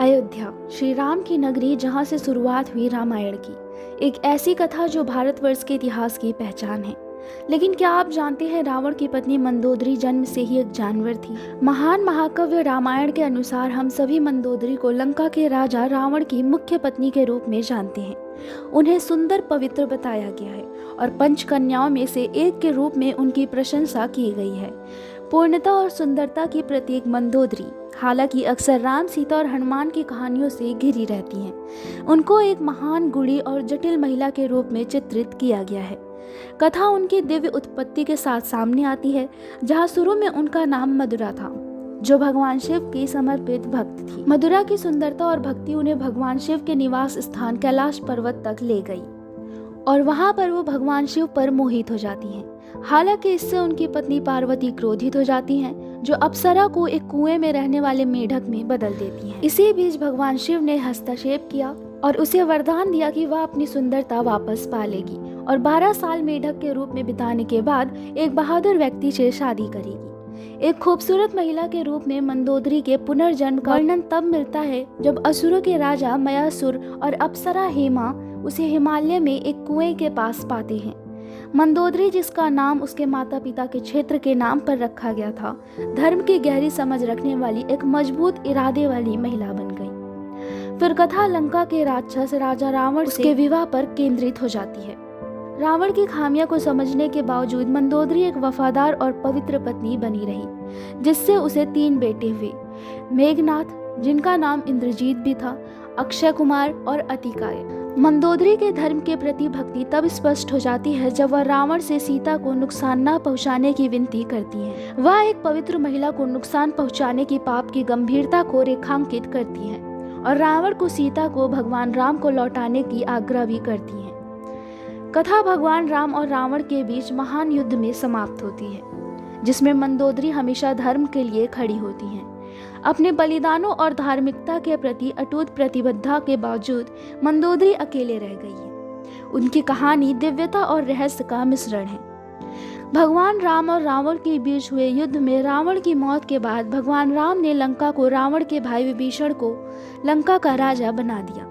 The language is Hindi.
अयोध्या, श्री राम की नगरी, जहाँ से शुरुआत हुई रामायण की। एक ऐसी कथा जो भारतवर्ष के इतिहास की पहचान है। लेकिन क्या आप जानते हैं, रावण की पत्नी मंदोदरी जन्म से ही एक जानवर थी। महान महाकाव्य रामायण के अनुसार हम सभी मंदोदरी को लंका के राजा रावण की मुख्य पत्नी के रूप में जानते हैं। उन्हें सुंदर पवित्र बताया गया है और पंचकन्याओं में से एक के रूप में उनकी प्रशंसा की गई है। पूर्णता और सुंदरता की प्रतीक मंदोदरी हालांकि अक्सर राम, सीता और हनुमान की कहानियों से घिरी रहती हैं। उनको एक महान, गुणी और जटिल महिला के रूप में चित्रित किया गया है। कथा उनकी दिव्य उत्पत्ति के साथ सामने आती है, जहाँ शुरू में उनका नाम मधुरा था, जो भगवान शिव की समर्पित भक्त थी। मधुरा की सुंदरता और भक्ति उन्हें भगवान शिव के निवास स्थान कैलाश पर्वत तक ले गई और वहां पर वो भगवान शिव पर मोहित हो जाती हैं। हालांकि इससे उनकी पत्नी पार्वती क्रोधित हो जाती हैं, जो अप्सरा को एक कुएं में रहने वाले मेढक में बदल देती हैं। इसी बीच भगवान शिव ने हस्तक्षेप किया और उसे वरदान दिया कि वह अपनी सुंदरता वापस पा लेगी और 12 साल मेढक के रूप में बिताने के बाद एक बहादुर व्यक्ति से शादी करेगी। एक खूबसूरत महिला के रूप में मंदोदरी के पुनर्जन्म का वर्णन तब मिलता है जब असुरों के राजा मयासुर और अप्सरा हेमा उसे हिमालय में एक कुएं के पास पाते हैं। मंदोदरी, जिसका नाम उसके माता पिता के क्षेत्र के नाम पर रखा गया था, धर्म की गहरी समझ रखने वाली एक मजबूत इरादे वाली महिला बन गई। फिर कथा लंका के राक्षस राजा रावण के विवाह पर केंद्रित हो जाती है। रावण की खामियों को समझने के बावजूद मंदोदरी एक वफादार और पवित्र पत्नी बनी रही, जिससे उसे 3 बेटे हुए। मेघनाथ, जिनका नाम इंद्रजीत भी था, अक्षय कुमार और अतिकाय। मंदोदरी के धर्म के प्रति भक्ति तब स्पष्ट हो जाती है जब वह रावण से सीता को नुकसान न पहुंचाने की विनती करती है। वह एक पवित्र महिला को नुकसान पहुंचाने की पाप की गंभीरता को रेखांकित करती है और रावण को सीता को भगवान राम को लौटाने की आग्रह भी करती है। कथा भगवान राम और रावण के बीच महान युद्ध में समाप्त होती है, जिसमें मंदोदरी हमेशा धर्म के लिए खड़ी होती हैं। अपने बलिदानों और धार्मिकता के प्रति अटूट प्रतिबद्धता के बावजूद मंदोदरी अकेले रह गई है। उनकी कहानी दिव्यता और रहस्य का मिश्रण है। भगवान राम और रावण के बीच हुए युद्ध में रावण की मौत के बाद भगवान राम ने लंका को रावण के भाई विभीषण को लंका का राजा बना दिया।